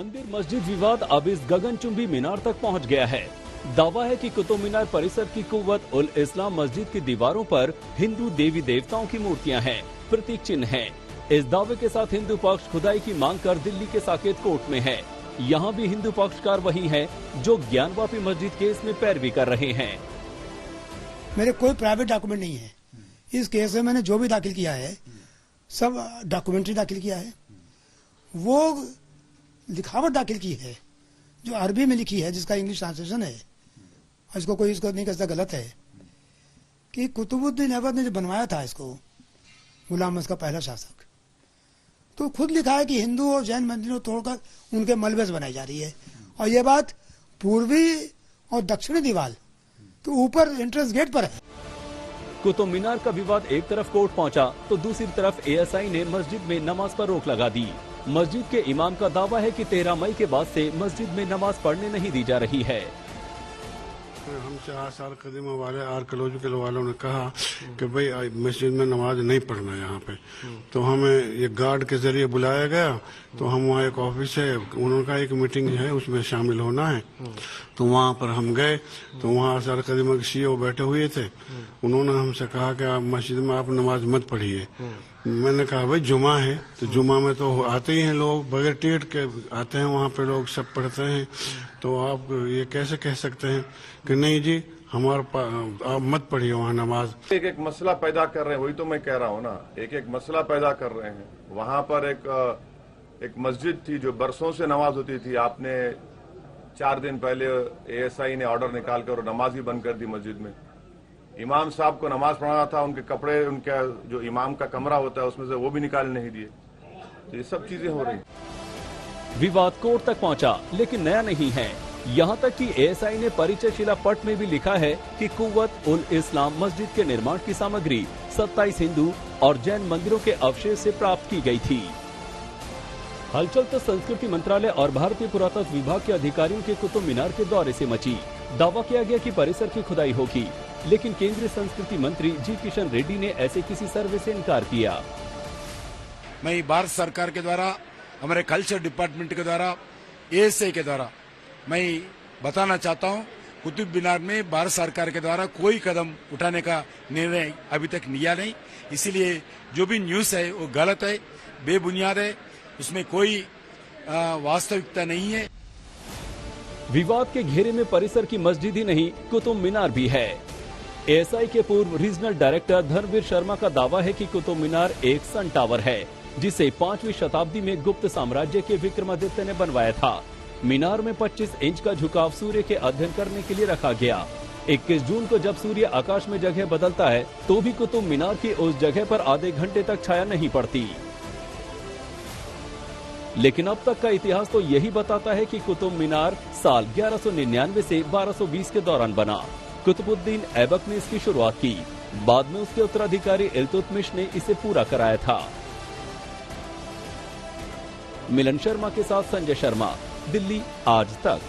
मंदिर मस्जिद विवाद अब इस गगनचुंबी मीनार तक पहुंच गया है। दावा है कि कुतुब मीनार परिसर की कुव्वत उल इस्लाम मस्जिद की दीवारों पर हिंदू देवी देवताओं की मूर्तियां हैं, प्रतीक चिन्ह हैं। इस दावे के साथ हिंदू पक्ष खुदाई की मांग कर दिल्ली के साकेत कोर्ट में है। यहाँ भी हिंदू पक्षकार वही हैं जो ज्ञानवापी मस्जिद केस में पैरवी कर रहे हैं। मेरे कोई प्राइवेट डॉक्यूमेंट नहीं है। इस केस में मैंने जो भी दाखिल किया है सब डॉक्यूमेंट्री दाखिल किया है। वो लिखावट दाखिल की है जो अरबी में लिखी है, जिसका इंग्लिश ट्रांसलेशन है। इसको कोई इसको नहीं कहता, गलत है कि कुतुबुद्दीन ऐबक ने जो बनवाया था इसको, गुलाम अहमद का पहला शासक, तो खुद लिखा है कि हिंदू और जैन मंदिरों को तोड़कर उनके मलबे से बनाई जा रही है। और ये बात पूर्वी और दक्षिणी दीवार तो ऊपर एंट्रेंस गेट पर है। कुतुब मीनार का विवाद एक तरफ कोर्ट पहुंचा तो दूसरी तरफ एएसआई ने मस्जिद में नमाज पर रोक लगा दी। मस्जिद के इमाम का दावा है कि 13 मई के बाद से मस्जिद में नमाज पढ़ने नहीं दी जा रही है। हमसे आसार कदीमा वाले आर्कियोलॉजिकल वालों ने कहा कि भाई मस्जिद में नमाज नहीं पढ़ना है यहाँ पे। तो हमें ये गार्ड के जरिए बुलाया गया। तो हम वहाँ एक ऑफिस है, उनका एक मीटिंग है, उसमें शामिल होना है। तो वहाँ पर हम गए तो वहाँ आसार कदीमा के सीईओ बैठे हुए थे। उन्होंने हमसे कहा कि आप मस्जिद में आप नमाज मत पढ़िए। मैंने कहा भाई जुमा है, तो जुमा में तो आते ही हैं लोग, बगैर टिकट के आते हैं, वहाँ पे लोग सब पढ़ते हैं। तो आप ये कैसे कह सकते हैं कि नहीं जी आप मत पढ़िए वहाँ नमाज। एक एक मसला पैदा कर रहे हैं, वही तो मैं कह रहा हूँ ना, एक एक मसला पैदा कर रहे हैं। वहाँ पर एक मस्जिद थी जो बरसों से नमाज होती थी। आपने 4 दिन पहले एएसआई ने ऑर्डर निकाल कर नमाज ही बंद कर दी मस्जिद में। इमाम साहब को नमाज पढ़ाना था, उनके कपड़े, उनका जो इमाम का कमरा होता है उसमें से वो भी निकाल नहीं दिए। तो ये सब चीजें हो रही। विवाद कोर्ट तक पहुंचा, लेकिन नया नहीं है। यहाँ तक कि एएसआई ने परिचय शिला पट में भी लिखा है कि कुव्वत उल इस्लाम मस्जिद के निर्माण की सामग्री 27 हिंदू और जैन मंदिरों के अवशेष से प्राप्त की गई थी। हलचल तो संस्कृति मंत्रालय और भारतीय पुरातत्व विभाग के अधिकारियों के कुतुब मीनार के दौरे से मची। दावा किया गया कि परिसर की खुदाई होगी, लेकिन केंद्रीय संस्कृति मंत्री जी किशन रेड्डी ने ऐसे किसी सर्वे से इनकार किया। मैं भारत सरकार के द्वारा, हमारे कल्चर डिपार्टमेंट के द्वारा, एएसआई के द्वारा मैं बताना चाहता हूं, कुतुब मीनार में भारत सरकार के द्वारा कोई कदम उठाने का निर्णय अभी तक लिया नहीं। इसीलिए जो भी न्यूज है वो गलत है, बेबुनियाद है, उसमें कोई वास्तविकता नहीं है। विवाद के घेरे में परिसर की मस्जिद ही नहीं, कुतुब मीनार भी है। एएसआई के पूर्व रीजनल डायरेक्टर धर्मवीर शर्मा का दावा है कि कुतुब मीनार एक सन टावर है, जिसे 5वीं शताब्दी में गुप्त साम्राज्य के विक्रमादित्य ने बनवाया था। मीनार में 25 इंच का झुकाव सूर्य के अध्ययन करने के लिए रखा गया। 21 जून को जब सूर्य आकाश में जगह बदलता है तो भी कुतुब मीनार की उस जगह पर आधे घंटे तक छाया नहीं पड़ती। लेकिन अब तक का इतिहास तो यही बताता है कि कुतुब मीनार साल 1199 से 1220 के दौरान बना। कुतुबुद्दीन ऐबक ने इसकी शुरुआत की, बाद में उसके उत्तराधिकारी इल्तुतमिश ने इसे पूरा कराया था। मिलन शर्मा के साथ संजय शर्मा, दिल्ली आज तक।